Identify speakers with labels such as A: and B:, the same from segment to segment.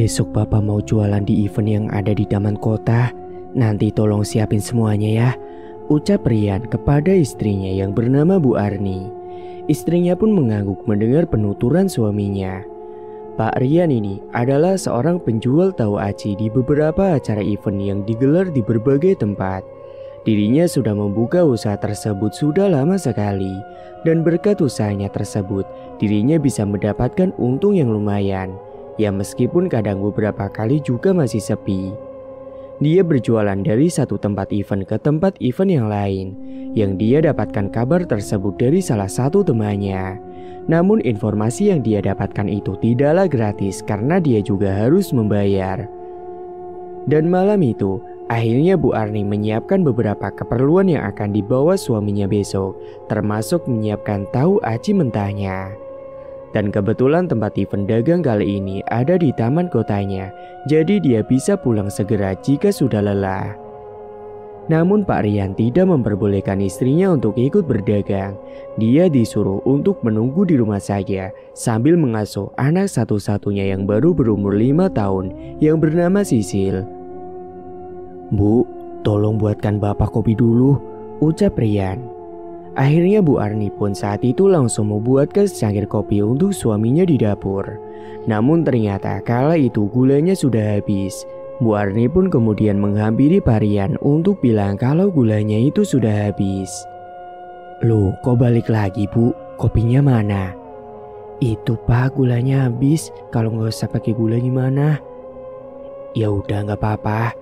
A: besok Bapak mau jualan di event yang ada di taman kota. Nanti tolong siapin semuanya ya, ucap Rian kepada istrinya yang bernama Bu Arni. Istrinya pun mengangguk mendengar penuturan suaminya. Pak Rian ini adalah seorang penjual tahu aci di beberapa acara event yang digelar di berbagai tempat. Dirinya sudah membuka usaha tersebut sudah lama sekali, dan berkat usahanya tersebut, dirinya bisa mendapatkan untung yang lumayan. Ya meskipun kadang beberapa kali juga masih sepi. Dia berjualan dari satu tempat event ke tempat event yang lain, yang dia dapatkan kabar tersebut dari salah satu temannya. Namun informasi yang dia dapatkan itu tidaklah gratis karena dia juga harus membayar. Dan malam itu, akhirnya Bu Arni menyiapkan beberapa keperluan yang akan dibawa suaminya besok, termasuk menyiapkan tahu aci mentahnya. Dan kebetulan tempat event dagang kali ini ada di taman kotanya, jadi dia bisa pulang segera jika sudah lelah. Namun Pak Rian tidak memperbolehkan istrinya untuk ikut berdagang. Dia disuruh untuk menunggu di rumah saja sambil mengasuh anak satu-satunya yang baru berumur 5 tahun yang bernama Sisil. "Bu, tolong buatkan Bapak kopi dulu," ucap Rian. Akhirnya Bu Arni pun saat itu langsung membuatkan secangkir kopi untuk suaminya di dapur. Namun ternyata kala itu gulanya sudah habis. Bu Arni pun kemudian menghampiri Pak Rian untuk bilang kalau gulanya itu sudah habis. "Loh, kok balik lagi Bu? Kopinya mana?" "Itu Pak, gulanya habis. Kalau nggak usah pakai gula gimana?" "Ya udah nggak apa-apa."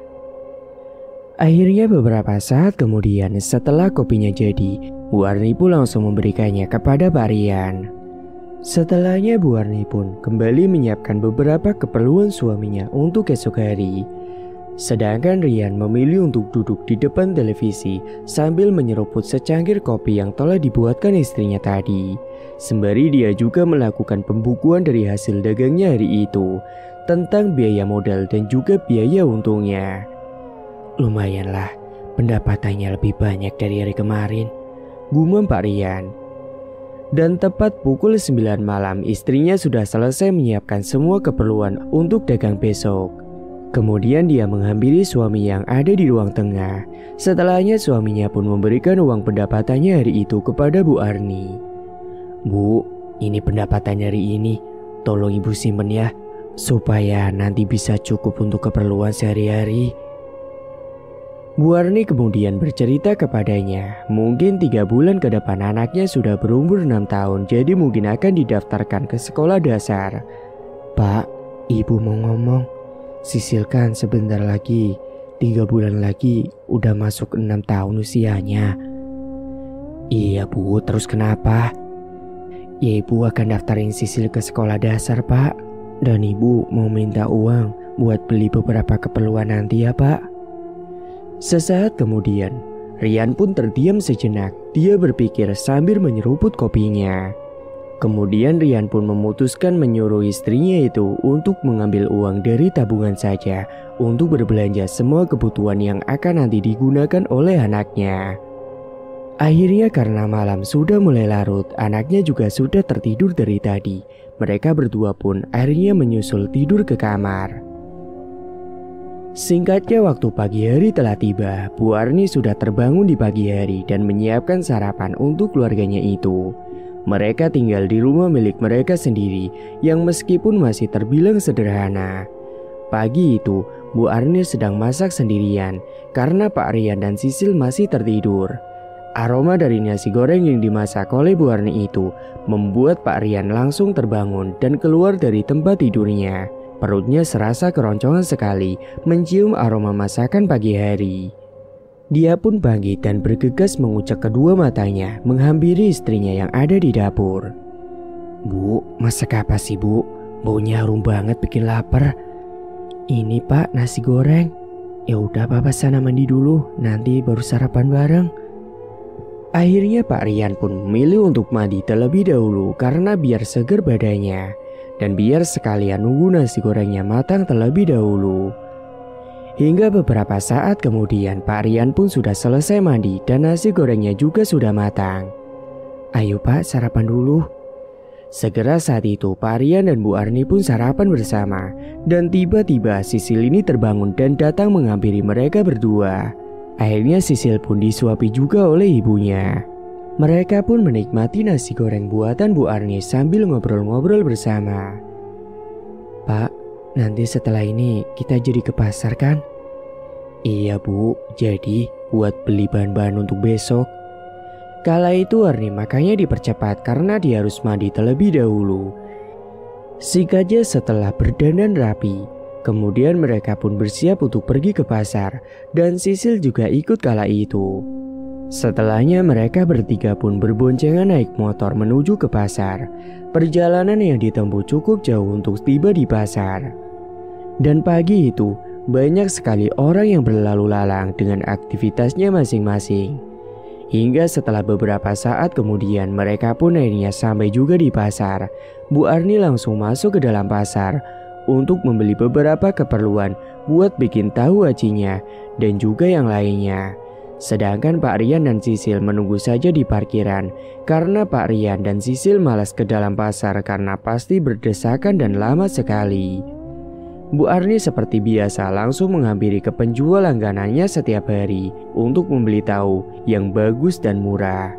A: Akhirnya beberapa saat kemudian setelah kopinya jadi, Bu Arni pun langsung memberikannya kepada Pak Rian. Setelahnya Bu Arni pun kembali menyiapkan beberapa keperluan suaminya untuk esok hari. Sedangkan Rian memilih untuk duduk di depan televisi sambil menyeruput secangkir kopi yang telah dibuatkan istrinya tadi. Sembari dia juga melakukan pembukuan dari hasil dagangnya hari itu, tentang biaya modal dan juga biaya untungnya. "Lumayanlah, pendapatannya lebih banyak dari hari kemarin," gumam Pak Rian. Dan tepat pukul 9 malam istrinya sudah selesai menyiapkan semua keperluan untuk dagang besok. Kemudian dia menghampiri suami yang ada di ruang tengah. Setelahnya suaminya pun memberikan uang pendapatannya hari itu kepada Bu Arni. "Bu, ini pendapatan hari ini, tolong Ibu simpen ya, supaya nanti bisa cukup untuk keperluan sehari-hari." Bu Arni kemudian bercerita kepadanya, mungkin 3 bulan ke depan anaknya sudah berumur 6 tahun, jadi mungkin akan didaftarkan ke sekolah dasar. "Pak, Ibu mau ngomong, Sisil kan sebentar lagi, 3 bulan lagi udah masuk 6 tahun usianya." "Iya Bu, terus kenapa?" "Ya Ibu akan daftarin Sisil ke sekolah dasar Pak, dan Ibu mau minta uang buat beli beberapa keperluan nanti ya Pak." Sesaat kemudian, Rian pun terdiam sejenak. Dia berpikir sambil menyeruput kopinya. Kemudian Rian pun memutuskan menyuruh istrinya itu untuk mengambil uang dari tabungan saja untuk berbelanja semua kebutuhan yang akan nanti digunakan oleh anaknya. Akhirnya karena malam sudah mulai larut, anaknya juga sudah tertidur dari tadi. Mereka berdua pun akhirnya menyusul tidur ke kamar. Singkatnya waktu pagi hari telah tiba. Bu Arni sudah terbangun di pagi hari dan menyiapkan sarapan untuk keluarganya itu. Mereka tinggal di rumah milik mereka sendiri yang meskipun masih terbilang sederhana. Pagi itu Bu Arni sedang masak sendirian karena Pak Rian dan Sisil masih tertidur. Aroma dari nasi goreng yang dimasak oleh Bu Arni itu membuat Pak Rian langsung terbangun dan keluar dari tempat tidurnya. Perutnya serasa keroncongan sekali mencium aroma masakan pagi hari. Dia pun bangkit dan bergegas mengucek kedua matanya menghampiri istrinya yang ada di dapur. "Bu, masak apa sih Bu? Baunya harum banget bikin lapar." "Ini Pak, nasi goreng." "Ya udah Papa sana mandi dulu, nanti baru sarapan bareng." Akhirnya Pak Rian pun memilih untuk mandi terlebih dahulu karena biar segar badannya. Dan biar sekalian nunggu nasi gorengnya matang terlebih dahulu. Hingga beberapa saat kemudian Pak Rian pun sudah selesai mandi dan nasi gorengnya juga sudah matang. "Ayo Pak, sarapan dulu." Segera saat itu Pak Rian dan Bu Arni pun sarapan bersama. Dan tiba-tiba Sisil ini terbangun dan datang menghampiri mereka berdua. Akhirnya Sisil pun disuapi juga oleh ibunya. Mereka pun menikmati nasi goreng buatan Bu Arni sambil ngobrol-ngobrol bersama. "Pak, nanti setelah ini kita jadi ke pasar kan?" "Iya Bu, jadi buat beli bahan-bahan untuk besok." Kala itu Arni makanya dipercepat karena dia harus mandi terlebih dahulu. Singkatnya setelah berdandan rapi, kemudian mereka pun bersiap untuk pergi ke pasar dan Sisil juga ikut kala itu. Setelahnya mereka bertiga pun berboncengan naik motor menuju ke pasar. Perjalanan yang ditempuh cukup jauh untuk tiba di pasar. Dan pagi itu banyak sekali orang yang berlalu lalang dengan aktivitasnya masing-masing. Hingga setelah beberapa saat kemudian mereka pun akhirnya sampai juga di pasar. Bu Arni langsung masuk ke dalam pasar untuk membeli beberapa keperluan buat bikin tahu acinya dan juga yang lainnya. Sedangkan Pak Rian dan Sisil menunggu saja di parkiran karena Pak Rian dan Sisil malas ke dalam pasar karena pasti berdesakan dan lama sekali. Bu Arni seperti biasa langsung menghampiri ke penjual langganannya setiap hari untuk membeli tahu yang bagus dan murah.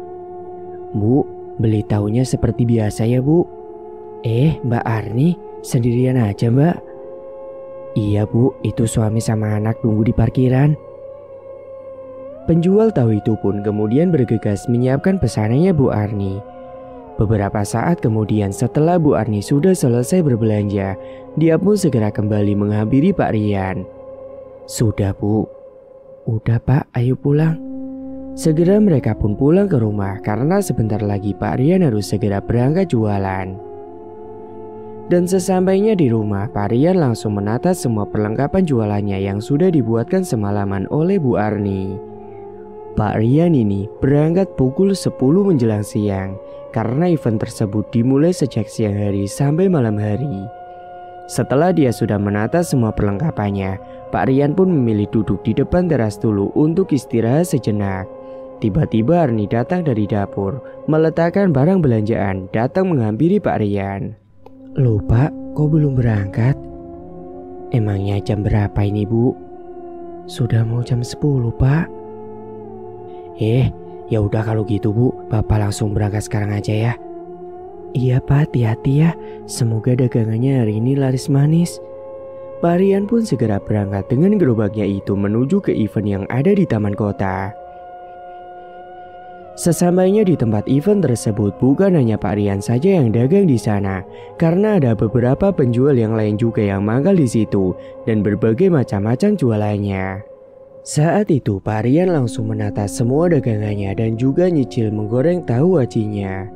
A: "Bu, beli tahunya seperti biasa ya Bu." Mbak Arni, sendirian aja Mbak?" "Iya Bu, itu suami sama anak tunggu di parkiran." Penjual tahu itu pun kemudian bergegas menyiapkan pesanannya Bu Arni. Beberapa saat kemudian setelah Bu Arni sudah selesai berbelanja, dia pun segera kembali menghampiri Pak Rian. "Sudah Bu." "Udah Pak, ayo pulang." Segera mereka pun pulang ke rumah karena sebentar lagi Pak Rian harus segera berangkat jualan. Dan sesampainya di rumah, Pak Rian langsung menata semua perlengkapan jualannya yang sudah dibuatkan semalaman oleh Bu Arni. Pak Rian ini berangkat pukul 10 menjelang siang karena event tersebut dimulai sejak siang hari sampai malam hari. Setelah dia sudah menata semua perlengkapannya, Pak Rian pun memilih duduk di depan teras dulu untuk istirahat sejenak. Tiba-tiba Arni datang dari dapur, meletakkan barang belanjaan, datang menghampiri Pak Rian. "Loh Pak, kok belum berangkat?" "Emangnya jam berapa ini Bu?" "Sudah mau jam 10 Pak." Ya udah kalau gitu Bu, Bapak langsung berangkat sekarang aja ya." "Iya Pak, hati-hati ya. Semoga dagangannya hari ini laris manis." Pak Rian pun segera berangkat dengan gerobaknya itu menuju ke event yang ada di taman kota. Sesampainya di tempat event tersebut, bukan hanya Pak Rian saja yang dagang di sana, karena ada beberapa penjual yang lain juga yang mangkal di situ dan berbagai macam-macam jualannya. Saat itu Pak Rian langsung menata semua dagangannya dan juga nyicil menggoreng tahu acinya.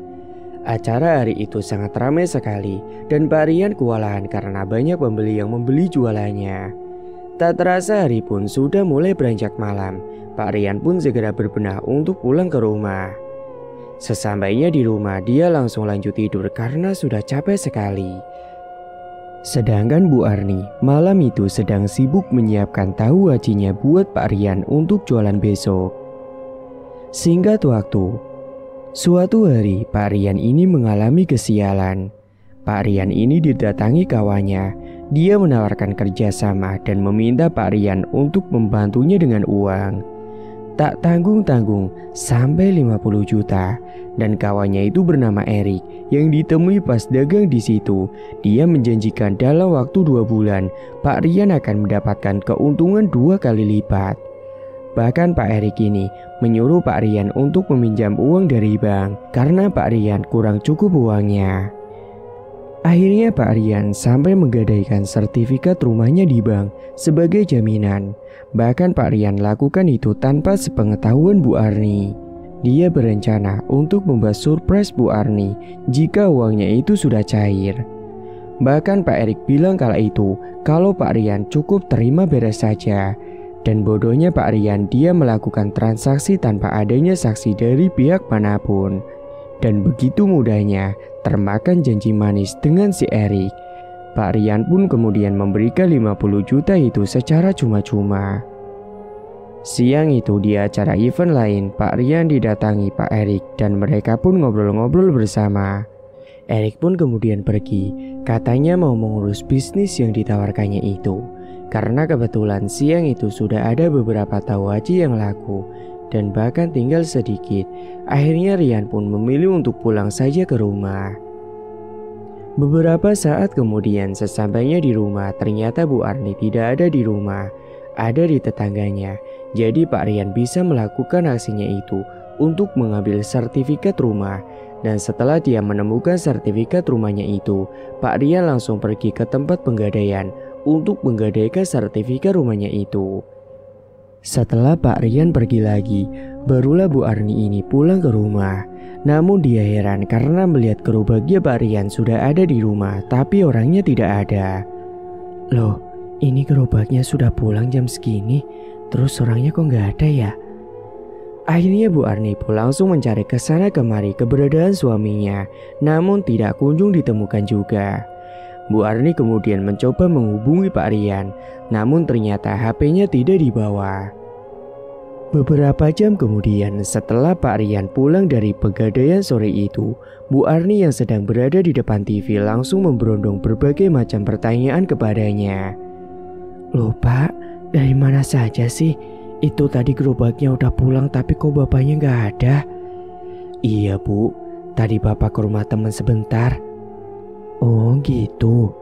A: Acara hari itu sangat ramai sekali dan Pak Rian kewalahan karena banyak pembeli yang membeli jualannya. Tak terasa hari pun sudah mulai beranjak malam. Pak Rian pun segera berbenah untuk pulang ke rumah. Sesampainya di rumah dia langsung lanjut tidur karena sudah capek sekali. Sedangkan Bu Arni malam itu sedang sibuk menyiapkan tahu acinya buat Pak Rian untuk jualan besok. Singkat waktu, suatu hari Pak Rian ini mengalami kesialan. Pak Rian ini didatangi kawannya. Dia menawarkan kerjasama dan meminta Pak Rian untuk membantunya dengan uang. Tak tanggung-tanggung sampai 50 juta. Dan kawannya itu bernama Erik yang ditemui pas dagang di situ. Dia menjanjikan dalam waktu 2 bulan Pak Rian akan mendapatkan keuntungan 2 kali lipat. Bahkan Pak Erik ini menyuruh Pak Rian untuk meminjam uang dari bank karena Pak Rian kurang cukup uangnya. Akhirnya Pak Rian sampai menggadaikan sertifikat rumahnya di bank sebagai jaminan. Bahkan Pak Rian lakukan itu tanpa sepengetahuan Bu Arni. Dia berencana untuk membuat surprise Bu Arni jika uangnya itu sudah cair. Bahkan Pak Erik bilang kala itu kalau Pak Rian cukup terima beres saja. Dan bodohnya Pak Rian, dia melakukan transaksi tanpa adanya saksi dari pihak manapun. Dan begitu mudahnya termakan janji manis dengan si Erik. Pak Rian pun kemudian memberikan 50 juta itu secara cuma-cuma. Siang itu di acara event lain, Pak Rian didatangi Pak Erik dan mereka pun ngobrol-ngobrol bersama. Erik pun kemudian pergi, katanya mau mengurus bisnis yang ditawarkannya itu. Karena kebetulan siang itu sudah ada beberapa tawaji yang laku dan bahkan tinggal sedikit. Akhirnya Rian pun memilih untuk pulang saja ke rumah. Beberapa saat kemudian sesampainya di rumah, ternyata Bu Arni tidak ada di rumah, ada di tetangganya. Jadi Pak Rian bisa melakukan aksinya itu untuk mengambil sertifikat rumah. Dan setelah dia menemukan sertifikat rumahnya itu, Pak Rian langsung pergi ke tempat penggadaian untuk menggadaikan sertifikat rumahnya itu. Setelah Pak Rian pergi lagi, barulah Bu Arni ini pulang ke rumah. Namun dia heran karena melihat gerobaknya Pak Rian sudah ada di rumah, tapi orangnya tidak ada. Loh, ini gerobaknya sudah pulang jam segini, terus orangnya kok nggak ada ya? Akhirnya Bu Arni pun langsung mencari kesana kemari keberadaan suaminya, namun tidak kunjung ditemukan juga. Bu Arni kemudian mencoba menghubungi Pak Rian, namun ternyata HP-nya tidak dibawa. Beberapa jam kemudian setelah Pak Rian pulang dari pegadaian sore itu, Bu Arni yang sedang berada di depan TV langsung memberondong berbagai macam pertanyaan kepadanya. Loh Pak, dari mana saja sih? Itu tadi gerobaknya udah pulang tapi kok bapaknya nggak ada? Iya Bu, tadi bapak ke rumah teman sebentar. Oh gitu,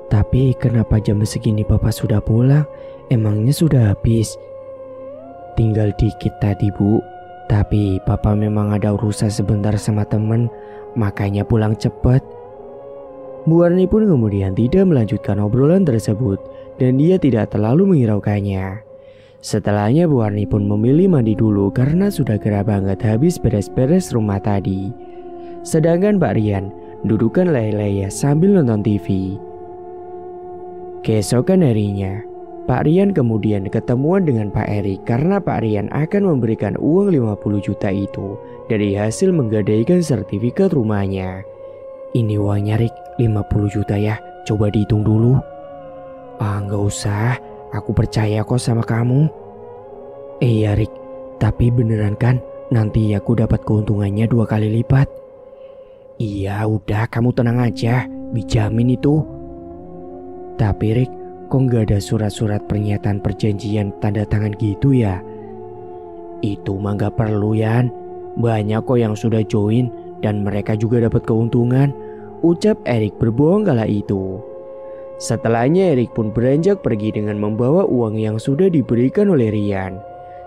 A: tapi kenapa jam segini bapak sudah pulang? Emangnya sudah habis? Tinggal dikit tadi Bu, tapi papa memang ada urusan sebentar sama temen, makanya pulang cepat. Bu Arni pun kemudian tidak melanjutkan obrolan tersebut dan dia tidak terlalu menghiraukannya. Setelahnya Bu Arni pun memilih mandi dulu karena sudah gerah banget habis beres-beres rumah tadi. Sedangkan Pak Rian dudukkan leleh-leleh sambil nonton TV. Keesokan harinya, Pak Rian kemudian ketemuan dengan Pak Erik karena Pak Rian akan memberikan uang 50 juta itu dari hasil menggadaikan sertifikat rumahnya. Ini uangnya Rik, 50 juta ya, coba dihitung dulu. Ah nggak usah, aku percaya kok sama kamu. Iya Rik, tapi beneran kan nanti aku dapat keuntungannya 2 kali lipat? Iya udah kamu tenang aja, dijamin itu. Tapi Rik, kok nggak ada surat-surat pernyataan perjanjian tanda tangan gitu ya? Itu mah nggak perlu Yan, banyak kok yang sudah join dan mereka juga dapat keuntungan, ucap Erik berbohong kala itu. Setelahnya Erik pun beranjak pergi dengan membawa uang yang sudah diberikan oleh Rian.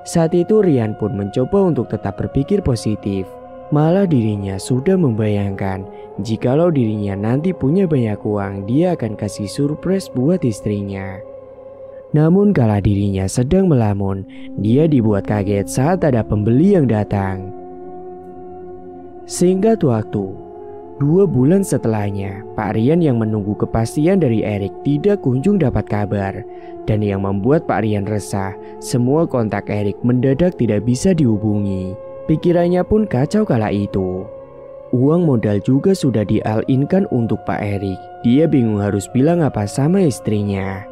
A: Saat itu Rian pun mencoba untuk tetap berpikir positif. Malah dirinya sudah membayangkan jikalau dirinya nanti punya banyak uang, dia akan kasih surprise buat istrinya. Namun kala dirinya sedang melamun, dia dibuat kaget saat ada pembeli yang datang. Singkat waktu, 2 bulan setelahnya, Pak Rian yang menunggu kepastian dari Erik tidak kunjung dapat kabar. Dan yang membuat Pak Rian resah, semua kontak Erik mendadak tidak bisa dihubungi. Pikirannya pun kacau kala itu. Uang modal juga sudah di-all-in-kan untuk Pak Erik. Dia bingung harus bilang apa sama istrinya.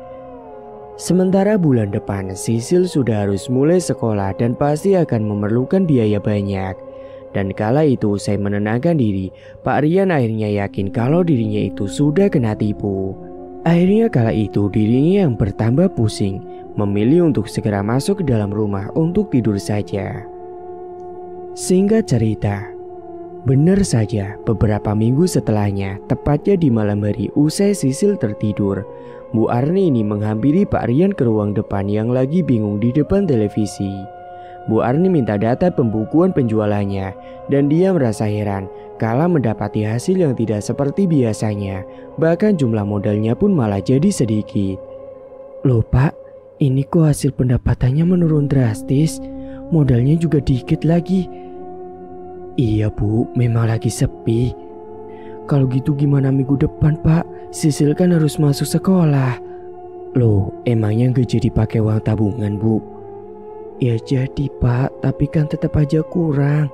A: Sementara bulan depan Sisil sudah harus mulai sekolah dan pasti akan memerlukan biaya banyak. Dan kala itu saya menenangkan diri, Pak Rian akhirnya yakin kalau dirinya itu sudah kena tipu. Akhirnya kala itu dirinya yang bertambah pusing, memilih untuk segera masuk ke dalam rumah untuk tidur saja. Singkat cerita, benar saja beberapa minggu setelahnya, tepatnya di malam hari usai Sisil tertidur, Bu Arni ini menghampiri Pak Rian ke ruang depan yang lagi bingung di depan televisi. Bu Arni minta data pembukuan penjualannya dan dia merasa heran kala mendapati hasil yang tidak seperti biasanya, bahkan jumlah modalnya pun malah jadi sedikit. Loh Pak, ini kok hasil pendapatannya menurun drastis, modalnya juga dikit lagi. Iya Bu, memang lagi sepi. Kalau gitu gimana minggu depan Pak? Sisil kan harus masuk sekolah. Loh, emangnya gak jadi pakai uang tabungan Bu? Ya jadi Pak, tapi kan tetap aja kurang.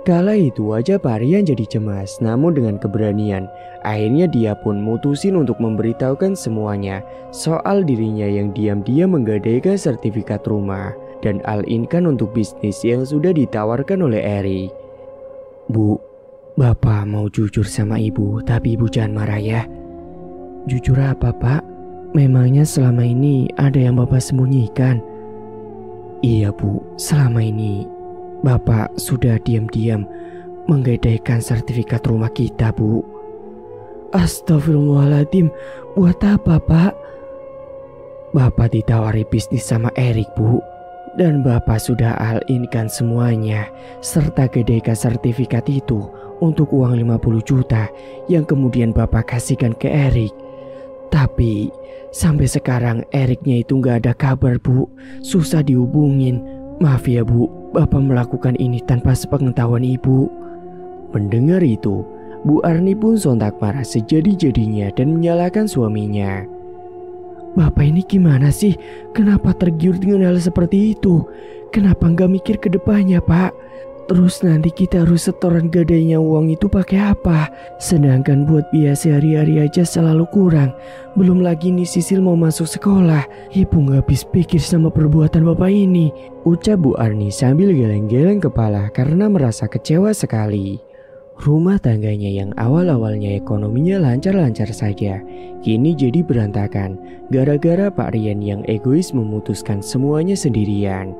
A: Kala itu wajah Pak Rian jadi cemas, namun dengan keberanian, akhirnya dia pun mutusin untuk memberitahukan semuanya soal dirinya yang diam-diam menggadaikan sertifikat rumah dan all-in-kan untuk bisnis yang sudah ditawarkan oleh Erik. Bu, Bapak mau jujur sama ibu, tapi ibu jangan marah ya. Jujur apa, Pak? Memangnya selama ini ada yang Bapak sembunyikan? Iya, Bu. Selama ini Bapak sudah diam-diam menggadaikan sertifikat rumah kita, Bu. Astagfirullahaladzim. Buat apa, Pak? Bapak ditawari bisnis sama Erik, Bu. Dan Bapak sudah all-in-kan semuanya, serta gadaikan sertifikat itu untuk uang 50 juta yang kemudian Bapak kasihkan ke Erik. Tapi sampai sekarang Eriknya itu gak ada kabar, Bu. Susah dihubungin. Maaf ya, Bu, Bapak melakukan ini tanpa sepengetahuan Ibu. Mendengar itu, Bu Arni pun sontak marah sejadi-jadinya dan menyalahkan suaminya. Bapak ini gimana sih? Kenapa tergiur dengan hal seperti itu? Kenapa nggak mikir ke depannya, Pak? Terus nanti kita harus setoran gadainya uang itu pakai apa? Sedangkan buat biaya sehari-hari aja selalu kurang. Belum lagi nih Sisil mau masuk sekolah. Ibu nggak habis pikir sama perbuatan Bapak ini, ucap Bu Arni sambil geleng-geleng kepala karena merasa kecewa sekali. Rumah tangganya yang awal-awalnya ekonominya lancar-lancar saja, kini jadi berantakan gara-gara Pak Rian yang egois memutuskan semuanya sendirian.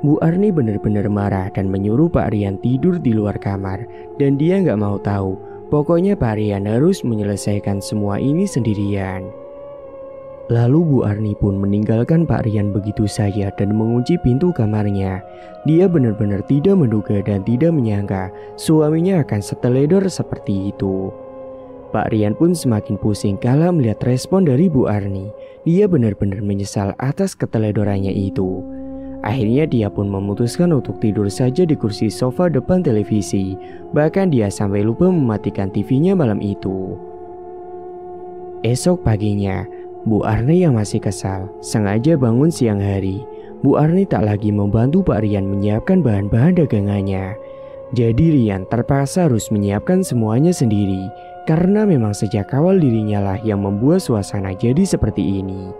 A: Bu Arni benar-benar marah dan menyuruh Pak Rian tidur di luar kamar, dan dia nggak mau tahu. Pokoknya Pak Rian harus menyelesaikan semua ini sendirian. Lalu Bu Arni pun meninggalkan Pak Rian begitu saja dan mengunci pintu kamarnya. Dia benar-benar tidak menduga dan tidak menyangka suaminya akan seteledor seperti itu. Pak Rian pun semakin pusing kala melihat respon dari Bu Arni. Dia benar-benar menyesal atas keteledorannya itu. Akhirnya dia pun memutuskan untuk tidur saja di kursi sofa depan televisi. Bahkan dia sampai lupa mematikan TV-nya malam itu. Esok paginya, Bu Arni yang masih kesal sengaja bangun siang hari. Bu Arni tak lagi membantu Pak Rian menyiapkan bahan-bahan dagangannya. Jadi Rian terpaksa harus menyiapkan semuanya sendiri, karena memang sejak awal dirinya lah yang membuat suasana jadi seperti ini.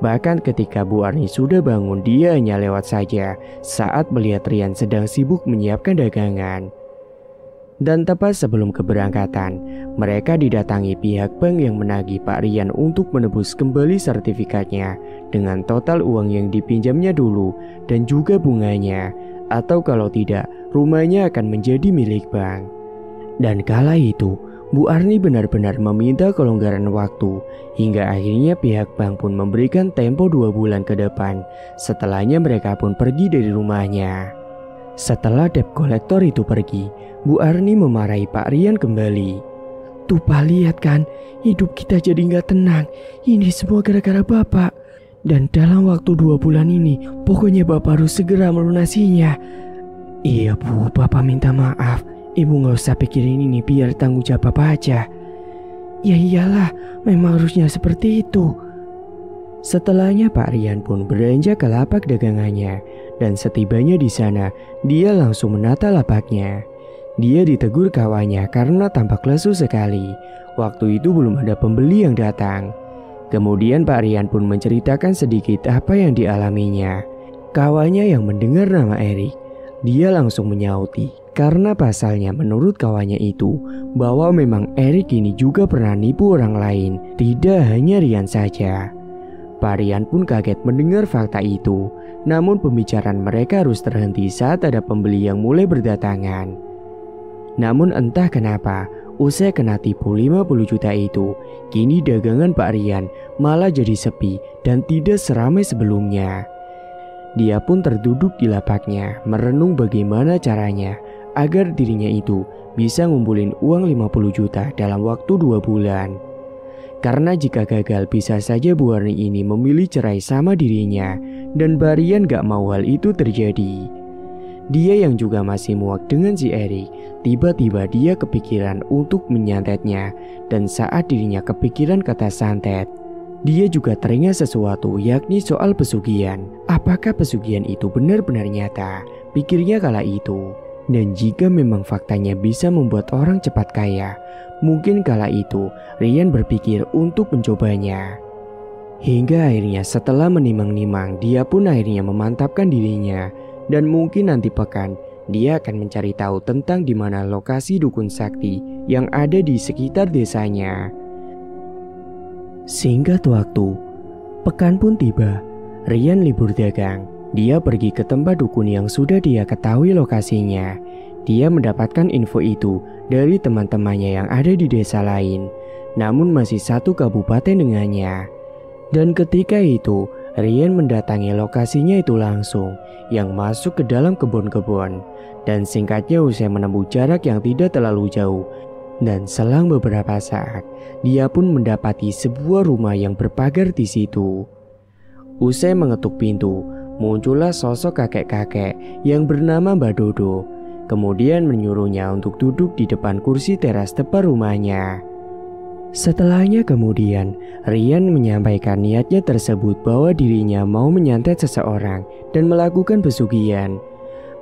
A: Bahkan ketika Bu Arni sudah bangun, dia hanya lewat saja saat melihat Rian sedang sibuk menyiapkan dagangan. Dan tepat sebelum keberangkatan, mereka didatangi pihak bank yang menagih Pak Rian untuk menebus kembali sertifikatnya dengan total uang yang dipinjamnya dulu dan juga bunganya, atau kalau tidak, rumahnya akan menjadi milik bank. Dan kala itu, Bu Arni benar-benar meminta kelonggaran waktu, hingga akhirnya pihak bank pun memberikan tempo 2 bulan ke depan. Setelahnya mereka pun pergi dari rumahnya. Setelah debt collector itu pergi, Bu Arni memarahi Pak Rian kembali. Tuh Pak, lihat kan, hidup kita jadi gak tenang. Ini semua gara-gara Bapak. Dan dalam waktu 2 bulan ini, pokoknya Bapak harus segera melunasinya. Iya Bu, Bapak minta maaf. Ibu gak usah pikirin ini, biar tanggung jawab Bapak aja. Ya iyalah, memang harusnya seperti itu. Setelahnya Pak Rian pun beranjak ke lapak dagangannya, dan setibanya di sana, dia langsung menata lapaknya. Dia ditegur kawannya karena tampak lesu sekali. Waktu itu belum ada pembeli yang datang. Kemudian Pak Rian pun menceritakan sedikit apa yang dialaminya. Kawannya yang mendengar nama Erik, dia langsung menyauti karena pasalnya menurut kawannya itu bahwa memang Erik ini juga pernah nipu orang lain, tidak hanya Rian saja. Pak Rian pun kaget mendengar fakta itu. Namun pembicaraan mereka harus terhenti saat ada pembeli yang mulai berdatangan. Namun entah kenapa, usai kena tipu 50 juta itu, kini dagangan Pak Rian malah jadi sepi dan tidak seramai sebelumnya. Dia pun terduduk di lapaknya, merenung bagaimana caranya agar dirinya itu bisa ngumpulin uang 50 juta dalam waktu 2 bulan. Karena jika gagal bisa saja Bu Arni ini memilih cerai sama dirinya, dan Pak Rian gak mau hal itu terjadi. Dia yang juga masih muak dengan si Erik, tiba-tiba dia kepikiran untuk menyantetnya, dan saat dirinya kepikiran kata santet, dia juga teringat sesuatu, yakni soal pesugihan. Apakah pesugihan itu benar-benar nyata? Pikirnya kala itu. Dan jika memang faktanya bisa membuat orang cepat kaya, mungkin kala itu Rian berpikir untuk mencobanya. Hingga akhirnya setelah menimang-nimang, dia pun akhirnya memantapkan dirinya. Dan mungkin nanti pekan dia akan mencari tahu tentang di mana lokasi dukun sakti yang ada di sekitar desanya. Singkat waktu, pekan pun tiba. Rian libur dagang. Dia pergi ke tempat dukun yang sudah dia ketahui lokasinya. Dia mendapatkan info itu dari teman-temannya yang ada di desa lain, namun masih satu kabupaten dengannya. Dan ketika itu, Rian mendatangi lokasinya itu langsung, yang masuk ke dalam kebun-kebun. Dan singkatnya usai menempuh jarak yang tidak terlalu jauh, dan selang beberapa saat, dia pun mendapati sebuah rumah yang berpagar di situ. Usai mengetuk pintu, muncullah sosok kakek-kakek yang bernama Mbak Dodo. Kemudian menyuruhnya untuk duduk di depan kursi teras depan rumahnya. Setelahnya kemudian, Rian menyampaikan niatnya tersebut bahwa dirinya mau menyantet seseorang dan melakukan pesugihan.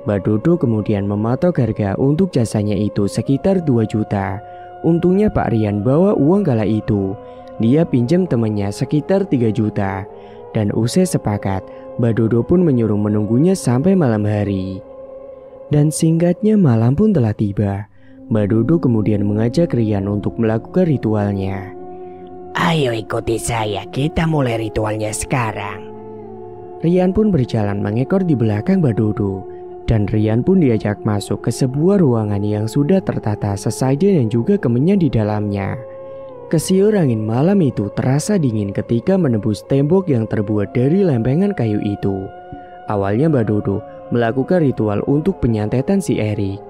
A: Mbak Dodo kemudian mematok harga untuk jasanya itu sekitar 2 juta. Untungnya Pak Rian bawa uang kala itu. Dia pinjam temannya sekitar 3 juta. Dan usai sepakat, Mbak Dodo pun menyuruh menunggunya sampai malam hari. Dan singkatnya malam pun telah tiba. Mbak Dodo kemudian mengajak Rian untuk melakukan ritualnya.
B: Ayo ikuti saya, kita mulai ritualnya sekarang.
A: Rian pun berjalan mengekor di belakang Mbak Dodo. Dan Rian pun diajak masuk ke sebuah ruangan yang sudah tertata sesajen dan juga kemenyan di dalamnya. Kesiur angin malam itu terasa dingin ketika menembus tembok yang terbuat dari lempengan kayu itu. Awalnya Mbak Dodo melakukan ritual untuk penyantetan si Erik.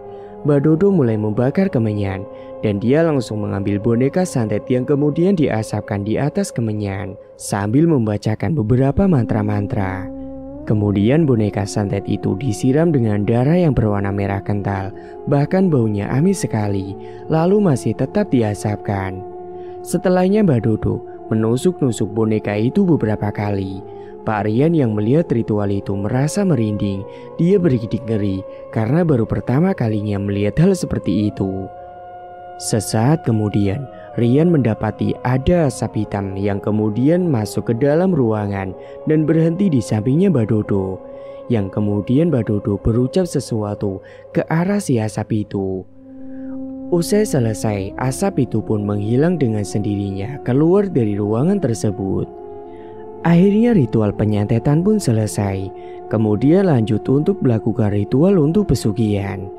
A: Mbak Dodo mulai membakar kemenyan dan dia langsung mengambil boneka santet yang kemudian diasapkan di atas kemenyan sambil membacakan beberapa mantra-mantra. Kemudian boneka santet itu disiram dengan darah yang berwarna merah kental, bahkan baunya amis sekali, lalu masih tetap diasapkan. Setelahnya Mbak Dodo menusuk-nusuk boneka itu beberapa kali. Pak Rian yang melihat ritual itu merasa merinding. Dia bergidik ngeri karena baru pertama kalinya melihat hal seperti itu. Sesaat kemudian, Rian mendapati ada asap hitam yang kemudian masuk ke dalam ruangan dan berhenti di sampingnya Mbak Dodo. Yang kemudian Mbak Dodo berucap sesuatu ke arah si asap itu. Usai selesai, asap itu pun menghilang dengan sendirinya keluar dari ruangan tersebut. Akhirnya ritual penyantetan pun selesai. Kemudian lanjut untuk melakukan ritual untuk pesugihan.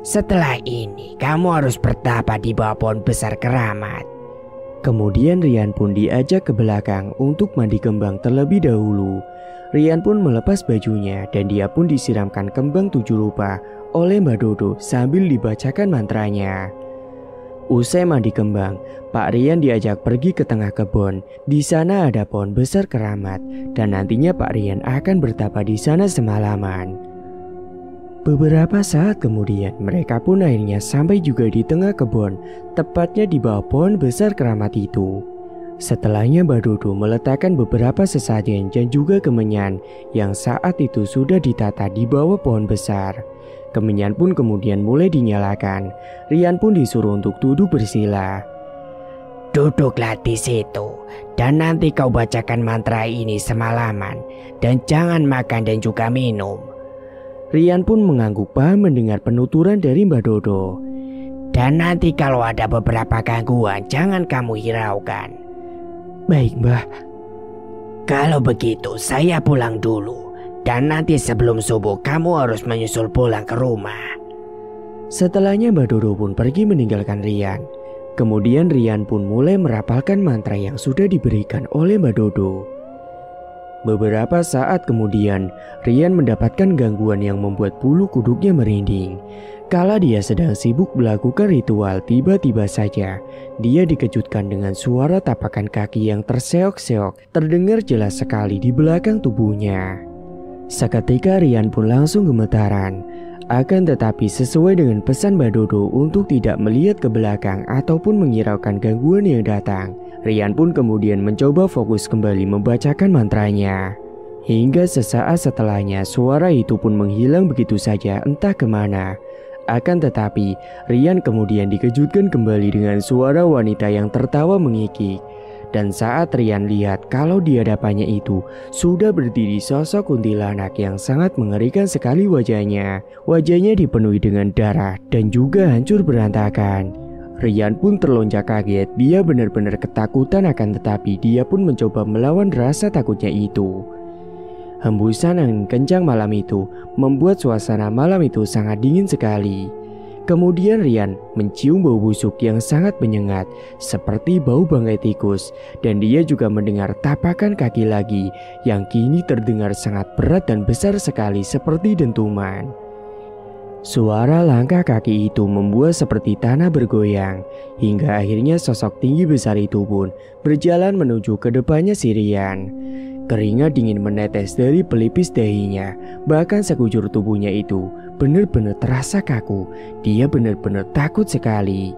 B: Setelah ini, kamu harus bertapa di bawah pohon besar keramat.
A: Kemudian Rian pun diajak ke belakang untuk mandi kembang terlebih dahulu. Rian pun melepas bajunya dan dia pun disiramkan kembang 7 rupa oleh Mbak Dodo sambil dibacakan mantranya. Usai mandi kembang, Pak Rian diajak pergi ke tengah kebun. Di sana ada pohon besar keramat dan nantinya Pak Rian akan bertapa di sana semalaman. Beberapa saat kemudian mereka pun akhirnya sampai juga di tengah kebun, tepatnya di bawah pohon besar keramat itu. Setelahnya Mbak Dodo meletakkan beberapa sesajen dan juga kemenyan yang saat itu sudah ditata di bawah pohon besar. Kemenyan pun kemudian mulai dinyalakan. Rian pun disuruh untuk duduk bersila.
B: Duduklah di situ dan nanti kau bacakan mantra ini semalaman dan jangan makan dan juga minum.
A: Rian pun mengangguk paham mendengar penuturan dari Mbak Dodo.
B: Dan nanti kalau ada beberapa gangguan jangan kamu hiraukan.
A: Baik Mbah.
B: Kalau begitu saya pulang dulu. Dan nanti sebelum subuh kamu harus menyusul pulang ke rumah.
A: Setelahnya Mbak Dodo pun pergi meninggalkan Rian. Kemudian Rian pun mulai merapalkan mantra yang sudah diberikan oleh Mbak Dodo. Beberapa saat kemudian, Rian mendapatkan gangguan yang membuat bulu kuduknya merinding. Kala dia sedang sibuk melakukan ritual, tiba-tiba saja dia dikejutkan dengan suara tapakan kaki yang terseok-seok terdengar jelas sekali di belakang tubuhnya. Seketika Rian pun langsung gemetaran. Akan tetapi sesuai dengan pesan Mbak Dodo untuk tidak melihat ke belakang ataupun menghiraukan gangguan yang datang, Rian pun kemudian mencoba fokus kembali membacakan mantranya. Hingga sesaat setelahnya suara itu pun menghilang begitu saja entah kemana. Akan tetapi Rian kemudian dikejutkan kembali dengan suara wanita yang tertawa mengikik. Dan saat Rian lihat kalau di hadapannya itu sudah berdiri sosok kuntilanak yang sangat mengerikan sekali wajahnya. Wajahnya dipenuhi dengan darah dan juga hancur berantakan. Rian pun terlonjak kaget, dia benar-benar ketakutan akan tetapi dia pun mencoba melawan rasa takutnya itu. Hembusan angin kencang malam itu membuat suasana malam itu sangat dingin sekali. Kemudian Rian mencium bau busuk yang sangat menyengat seperti bau bangkai tikus dan dia juga mendengar tapakan kaki lagi yang kini terdengar sangat berat dan besar sekali seperti dentuman. Suara langkah kaki itu membuat seperti tanah bergoyang, hingga akhirnya sosok tinggi besar itu pun berjalan menuju ke depannya si Rian. Keringat dingin menetes dari pelipis dahinya, bahkan sekujur tubuhnya itu benar-benar terasa kaku. Dia benar-benar takut sekali.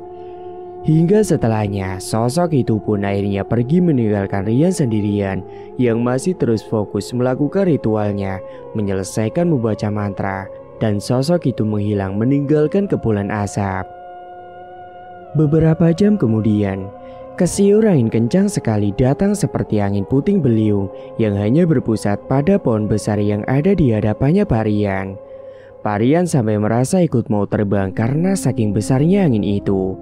A: Hingga setelahnya, sosok itu pun akhirnya pergi meninggalkan Rian sendirian yang masih terus fokus melakukan ritualnya, menyelesaikan membaca mantra. Dan sosok itu menghilang meninggalkan kepulan asap. Beberapa jam kemudian, kesiur angin kencang sekali datang seperti angin puting beliung yang hanya berpusat pada pohon besar yang ada di hadapannya Pak Rian. Pak Rian sampai merasa ikut mau terbang karena saking besarnya angin itu.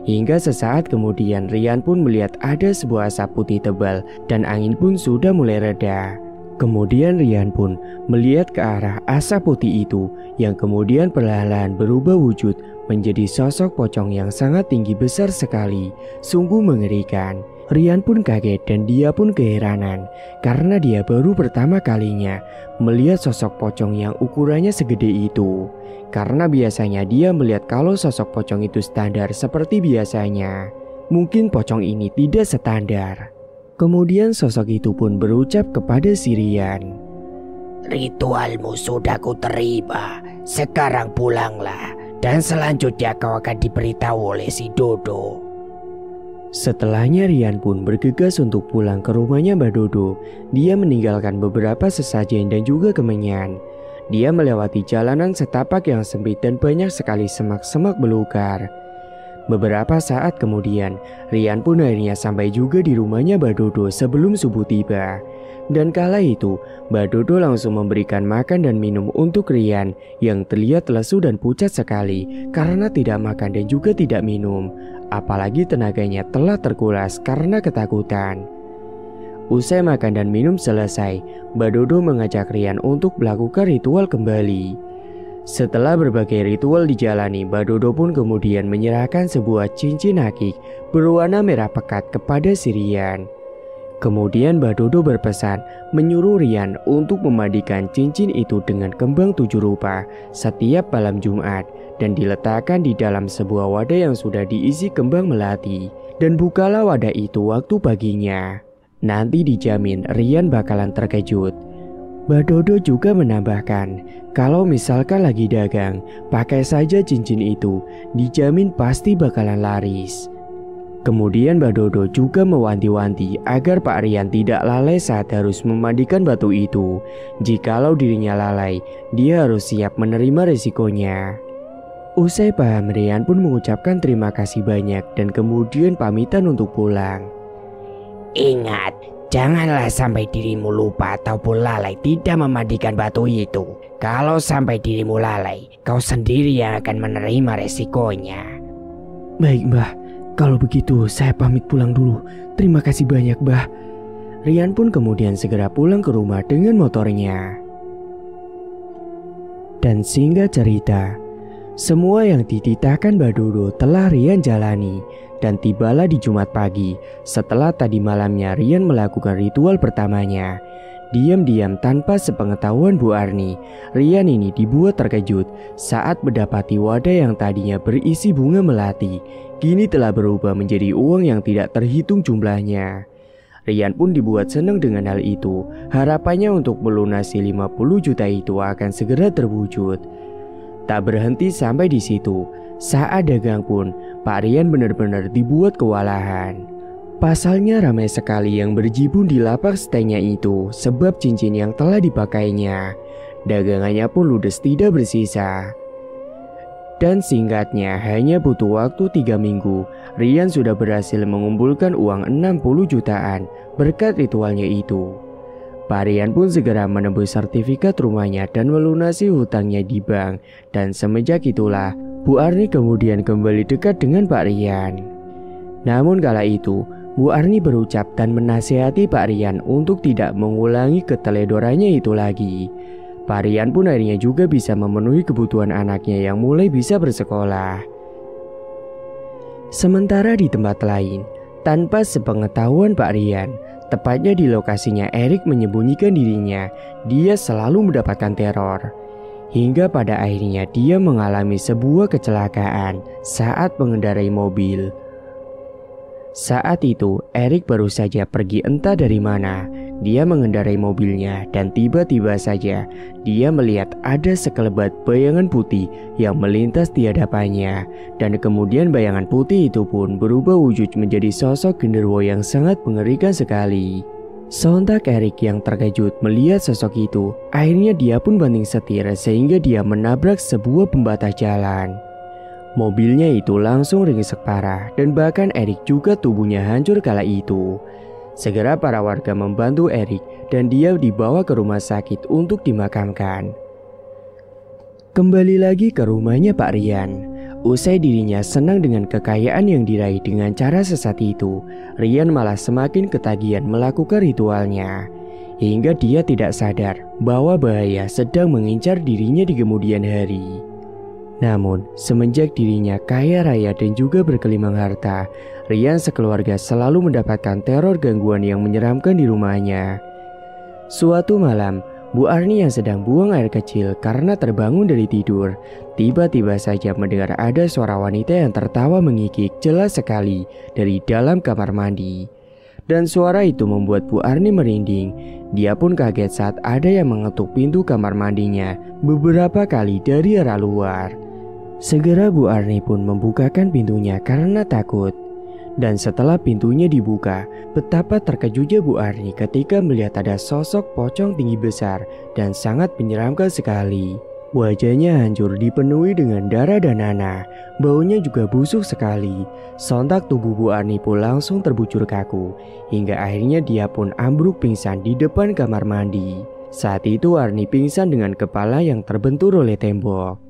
A: Hingga sesaat kemudian Rian pun melihat ada sebuah asap putih tebal dan angin pun sudah mulai reda. Kemudian Rian pun melihat ke arah asap putih itu yang kemudian perlahan-lahan berubah wujud menjadi sosok pocong yang sangat tinggi besar sekali, sungguh mengerikan. Rian pun kaget dan dia pun keheranan karena dia baru pertama kalinya melihat sosok pocong yang ukurannya segede itu. Karena biasanya dia melihat kalau sosok pocong itu standar seperti biasanya. Mungkin pocong ini tidak standar. Kemudian sosok itu pun berucap kepada si Rian,
B: "Ritualmu sudah kuterima, sekarang pulanglah dan selanjutnya kau akan diberitahu oleh si Dodo."
A: Setelahnya Rian pun bergegas untuk pulang ke rumahnya Mbak Dodo. Dia meninggalkan beberapa sesajen dan juga kemenyan. Dia melewati jalanan setapak yang sempit dan banyak sekali semak-semak belukar. Beberapa saat kemudian, Rian pun akhirnya sampai juga di rumahnya Mbak Dodo sebelum subuh tiba. Dan kala itu, Mbak Dodo langsung memberikan makan dan minum untuk Rian yang terlihat lesu dan pucat sekali karena tidak makan dan juga tidak minum. Apalagi tenaganya telah terkuras karena ketakutan. Usai makan dan minum selesai, Mbak Dodo mengajak Rian untuk melakukan ritual kembali. Setelah berbagai ritual dijalani, Mbak Dodo pun kemudian menyerahkan sebuah cincin akik berwarna merah pekat kepada si Rian. Kemudian Mbak Dodo berpesan menyuruh Rian untuk memandikan cincin itu dengan kembang 7 rupa setiap malam Jumat dan diletakkan di dalam sebuah wadah yang sudah diisi kembang melati. Dan bukalah wadah itu waktu paginya. Nanti dijamin Rian bakalan terkejut. Mbak Dodo juga menambahkan, kalau misalkan lagi dagang, pakai saja cincin itu, dijamin pasti bakalan laris. Kemudian Mbak Dodo juga mewanti-wanti agar Pak Rian tidak lalai saat harus memandikan batu itu. Jikalau dirinya lalai, dia harus siap menerima resikonya. Usai paham, Rian pun mengucapkan terima kasih banyak dan kemudian pamitan untuk pulang.
B: "Ingat, janganlah sampai dirimu lupa ataupun lalai tidak memandikan batu itu. Kalau sampai dirimu lalai, kau sendiri yang akan menerima resikonya."
A: "Baik Mbah, kalau begitu saya pamit pulang dulu. Terima kasih banyak Mbah." Rian pun kemudian segera pulang ke rumah dengan motornya. Dan singkat cerita, semua yang dititahkan Mbak Dodo telah Rian jalani. Dan tibalah di Jumat pagi, setelah tadi malamnya Rian melakukan ritual pertamanya. Diam-diam tanpa sepengetahuan Bu Arni, Rian ini dibuat terkejut saat mendapati wadah yang tadinya berisi bunga melati, kini telah berubah menjadi uang yang tidak terhitung jumlahnya. Rian pun dibuat senang dengan hal itu, harapannya untuk melunasi 50 juta itu akan segera terwujud. Tak berhenti sampai di situ. Saat dagang pun, Pak Rian benar-benar dibuat kewalahan. Pasalnya ramai sekali yang berjibun di lapak stengnya itu sebab cincin yang telah dipakainya. Dagangannya pun ludes tidak bersisa. Dan singkatnya hanya butuh waktu 3 minggu, Rian sudah berhasil mengumpulkan uang 60 jutaan berkat ritualnya itu. Pak Rian pun segera menembus sertifikat rumahnya dan melunasi hutangnya di bank. Dan semenjak itulah Bu Arni kemudian kembali dekat dengan Pak Rian. Namun kala itu Bu Arni berucap dan menasihati Pak Rian untuk tidak mengulangi keteledorannya itu lagi. Pak Rian pun akhirnya juga bisa memenuhi kebutuhan anaknya yang mulai bisa bersekolah. Sementara di tempat lain, tanpa sepengetahuan Pak Rian, tepatnya di lokasinya Erik menyembunyikan dirinya, dia selalu mendapatkan teror. Hingga pada akhirnya dia mengalami sebuah kecelakaan saat mengendarai mobil. Saat itu Erik baru saja pergi entah dari mana. Dia mengendarai mobilnya dan tiba-tiba saja dia melihat ada sekelebat bayangan putih yang melintas di hadapannya. Dan kemudian bayangan putih itu pun berubah wujud menjadi sosok genderuwo yang sangat mengerikan sekali. Sontak Erik yang terkejut melihat sosok itu, akhirnya dia pun banting setir sehingga dia menabrak sebuah pembatas jalan. Mobilnya itu langsung ringsek parah dan bahkan Erik juga tubuhnya hancur kala itu. Segera para warga membantu Erik dan dia dibawa ke rumah sakit untuk dimakamkan. Kembali lagi ke rumahnya Pak Rian. Usai dirinya senang dengan kekayaan yang diraih dengan cara sesat itu, Rian malah semakin ketagihan melakukan ritualnya. Hingga dia tidak sadar bahwa bahaya sedang mengincar dirinya di kemudian hari. Namun, semenjak dirinya kaya raya dan juga berkelimang harta, Rian sekeluarga selalu mendapatkan teror gangguan yang menyeramkan di rumahnya. Suatu malam, Bu Arni yang sedang buang air kecil karena terbangun dari tidur, tiba-tiba saja mendengar ada suara wanita yang tertawa mengikik jelas sekali dari dalam kamar mandi. Dan suara itu membuat Bu Arni merinding. Dia pun kaget saat ada yang mengetuk pintu kamar mandinya beberapa kali dari arah luar. Segera Bu Arni pun membukakan pintunya karena takut. Dan setelah pintunya dibuka, betapa terkejutnya Bu Arni ketika melihat ada sosok pocong tinggi besar dan sangat menyeramkan sekali. Wajahnya hancur dipenuhi dengan darah dan nanah, baunya juga busuk sekali. Sontak tubuh Bu Arni pun langsung terbujur kaku, hingga akhirnya dia pun ambruk pingsan di depan kamar mandi. Saat itu Arni pingsan dengan kepala yang terbentur oleh tembok.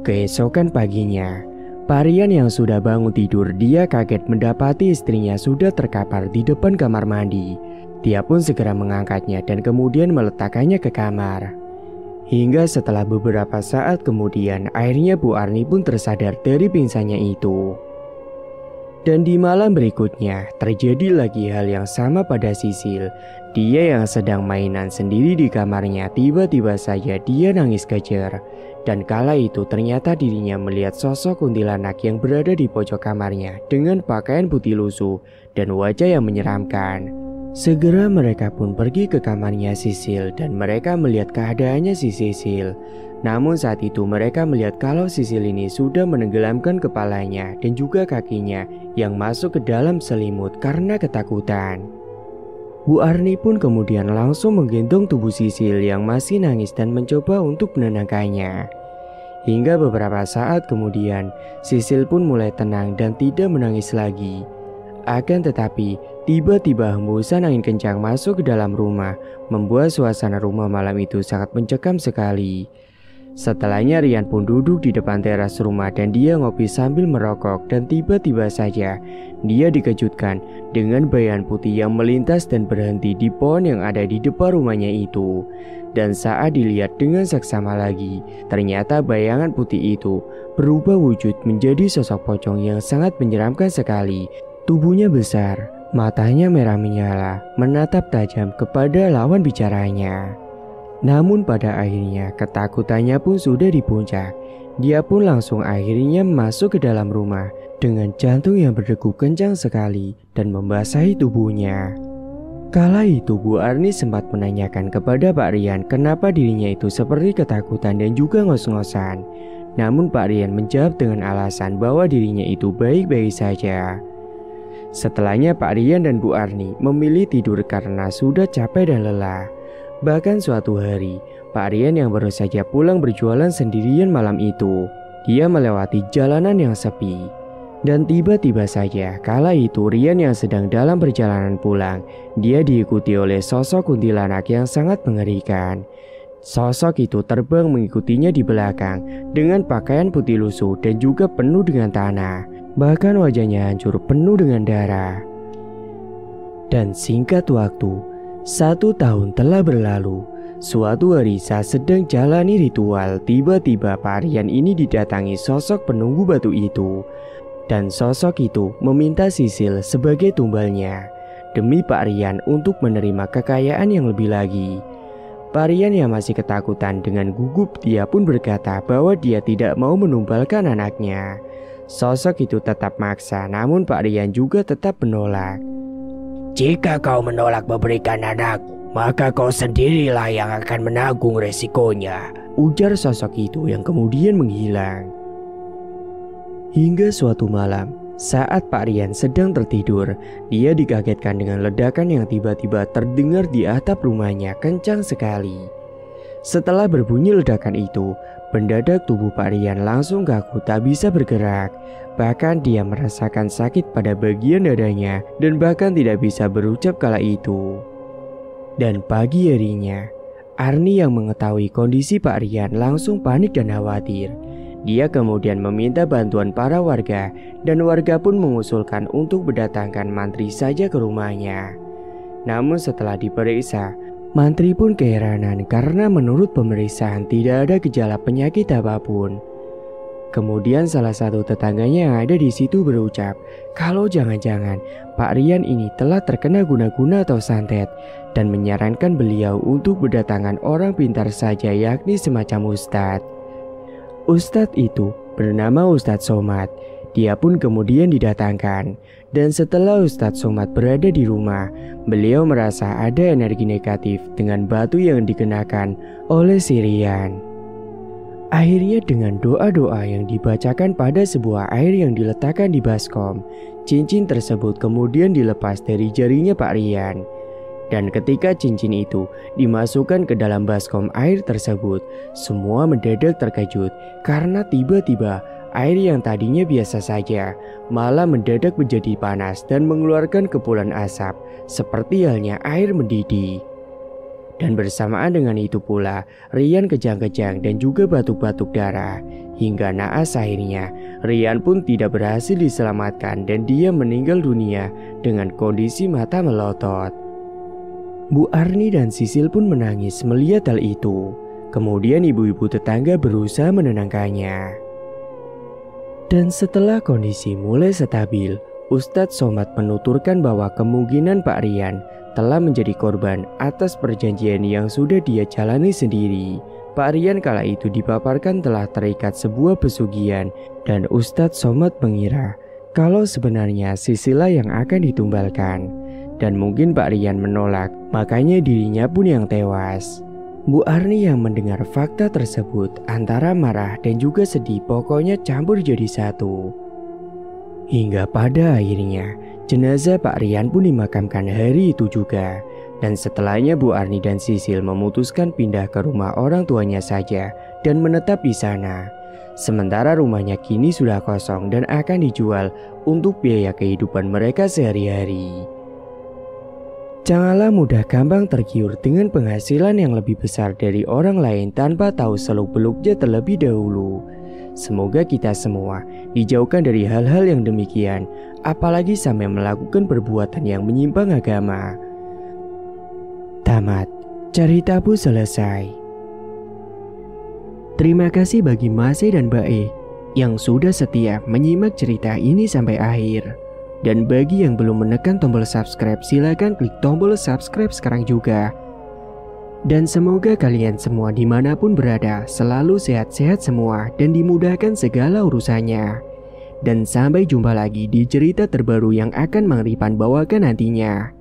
A: Keesokan paginya, Pak Rian yang sudah bangun tidur, dia kaget mendapati istrinya sudah terkapar di depan kamar mandi. Dia pun segera mengangkatnya dan kemudian meletakkannya ke kamar. Hingga setelah beberapa saat kemudian, akhirnya Bu Arni pun tersadar dari pingsannya itu. Dan di malam berikutnya, terjadi lagi hal yang sama pada Sisil. Dia yang sedang mainan sendiri di kamarnya, tiba-tiba saja dia nangis kejer. Dan kala itu ternyata dirinya melihat sosok kuntilanak yang berada di pojok kamarnya dengan pakaian putih lusuh dan wajah yang menyeramkan. Segera mereka pun pergi ke kamarnya Sisil dan mereka melihat keadaannya si Sisil. Namun saat itu mereka melihat kalau Sisil ini sudah menenggelamkan kepalanya dan juga kakinya yang masuk ke dalam selimut karena ketakutan. Bu Arni pun kemudian langsung menggendong tubuh Sisil yang masih nangis dan mencoba untuk menenangkannya. Hingga beberapa saat kemudian, Sisil pun mulai tenang dan tidak menangis lagi. Akan tetapi, tiba-tiba hembusan angin kencang masuk ke dalam rumah, membuat suasana rumah malam itu sangat mencekam sekali. Setelahnya Rian pun duduk di depan teras rumah dan dia ngopi sambil merokok dan tiba-tiba saja dia dikejutkan dengan bayangan putih yang melintas dan berhenti di pohon yang ada di depan rumahnya itu. Dan saat dilihat dengan seksama lagi, ternyata bayangan putih itu berubah wujud menjadi sosok pocong yang sangat menyeramkan sekali. Tubuhnya besar, matanya merah menyala, menatap tajam kepada lawan bicaranya. Namun pada akhirnya ketakutannya pun sudah di puncak. Dia pun langsung akhirnya masuk ke dalam rumah dengan jantung yang berdegup kencang sekali dan membasahi tubuhnya. Kala itu Bu Arni sempat menanyakan kepada Pak Rian kenapa dirinya itu seperti ketakutan dan juga ngos-ngosan. Namun Pak Rian menjawab dengan alasan bahwa dirinya itu baik-baik saja. Setelahnya Pak Rian dan Bu Arni memilih tidur karena sudah capek dan lelah. Bahkan suatu hari, Pak Rian yang baru saja pulang berjualan sendirian malam itu, Dia melewati jalanan yang sepi. Dan tiba-tiba saja kala itu Rian yang sedang dalam perjalanan pulang, dia diikuti oleh sosok kuntilanak yang sangat mengerikan. Sosok itu terbang mengikutinya di belakang dengan pakaian putih lusuh dan juga penuh dengan tanah. Bahkan wajahnya hancur penuh dengan darah. Dan singkat waktu, 1 tahun telah berlalu. Suatu hari saat sedang jalani ritual, tiba-tiba Pak Rian ini didatangi sosok penunggu batu itu. Dan sosok itu meminta Sisil sebagai tumbalnya demi Pak Rian untuk menerima kekayaan yang lebih lagi. Pak Rian yang masih ketakutan dengan gugup, dia pun berkata bahwa dia tidak mau menumbalkan anaknya. Sosok itu tetap maksa, namun Pak Rian juga tetap menolak.
B: Jika kau menolak memberikan anakku, maka kau sendirilah yang akan menanggung resikonya,
A: ujar sosok itu yang kemudian menghilang. Hingga suatu malam, saat Pak Rian sedang tertidur, dia dikagetkan dengan ledakan yang tiba-tiba terdengar di atap rumahnya kencang sekali. Setelah berbunyi ledakan itu, mendadak tubuh Pak Rian langsung kaku tak bisa bergerak. Bahkan dia merasakan sakit pada bagian dadanya dan bahkan tidak bisa berucap kala itu. Dan pagi harinya, Arni yang mengetahui kondisi Pak Rian langsung panik dan khawatir. Dia kemudian meminta bantuan para warga dan warga pun mengusulkan untuk mendatangkan mantri saja ke rumahnya. Namun setelah diperiksa, mantri pun keheranan karena menurut pemeriksaan tidak ada gejala penyakit apapun. Kemudian salah satu tetangganya yang ada di situ berucap kalau jangan-jangan Pak Rian ini telah terkena guna-guna atau santet dan menyarankan beliau untuk mendatangkan orang pintar saja yakni semacam ustadz. Ustadz itu bernama Ustadz Somad. Dia pun kemudian didatangkan. Dan setelah Ustadz Somad berada di rumah, beliau merasa ada energi negatif dengan batu yang dikenakan oleh si Rian. Akhirnya dengan doa-doa yang dibacakan pada sebuah air yang diletakkan di baskom, cincin tersebut kemudian dilepas dari jarinya Pak Rian. Dan ketika cincin itu dimasukkan ke dalam baskom air tersebut, semua mendadak terkejut karena tiba-tiba air yang tadinya biasa saja malah mendadak menjadi panas dan mengeluarkan kepulan asap seperti halnya air mendidih. Dan bersamaan dengan itu pula Rian kejang-kejang dan juga batuk-batuk darah. Hingga naas akhirnya Rian pun tidak berhasil diselamatkan dan dia meninggal dunia dengan kondisi mata melotot. Bu Arni dan Sisil pun menangis melihat hal itu. Kemudian ibu-ibu tetangga berusaha menenangkannya. Dan setelah kondisi mulai stabil, Ustadz Somad menuturkan bahwa kemungkinan Pak Rian telah menjadi korban atas perjanjian yang sudah dia jalani sendiri. Pak Rian kala itu dipaparkan telah terikat sebuah pesugihan dan Ustadz Somad mengira kalau sebenarnya Sisilah yang akan ditumbalkan. Dan mungkin Pak Rian menolak, makanya dirinya pun yang tewas. Bu Arni yang mendengar fakta tersebut antara marah dan juga sedih, pokoknya campur jadi satu. Hingga pada akhirnya jenazah Pak Rian pun dimakamkan hari itu juga. Dan setelahnya Bu Arni dan Sisil memutuskan pindah ke rumah orang tuanya saja dan menetap di sana. Sementara rumahnya kini sudah kosong dan akan dijual untuk biaya kehidupan mereka sehari-hari. Janganlah mudah gampang tergiur dengan penghasilan yang lebih besar dari orang lain tanpa tahu seluk-beluknya terlebih dahulu. Semoga kita semua dijauhkan dari hal-hal yang demikian, apalagi sampai melakukan perbuatan yang menyimpang agama. Tamat. Ceritaku selesai. Terima kasih bagi Mas E dan Mbak E yang sudah setia menyimak cerita ini sampai akhir. Dan bagi yang belum menekan tombol subscribe, silakan klik tombol subscribe sekarang juga. Dan semoga kalian semua dimanapun berada selalu sehat-sehat semua dan dimudahkan segala urusannya. Dan sampai jumpa lagi di cerita terbaru yang akan Mang Ripan bawakan nantinya.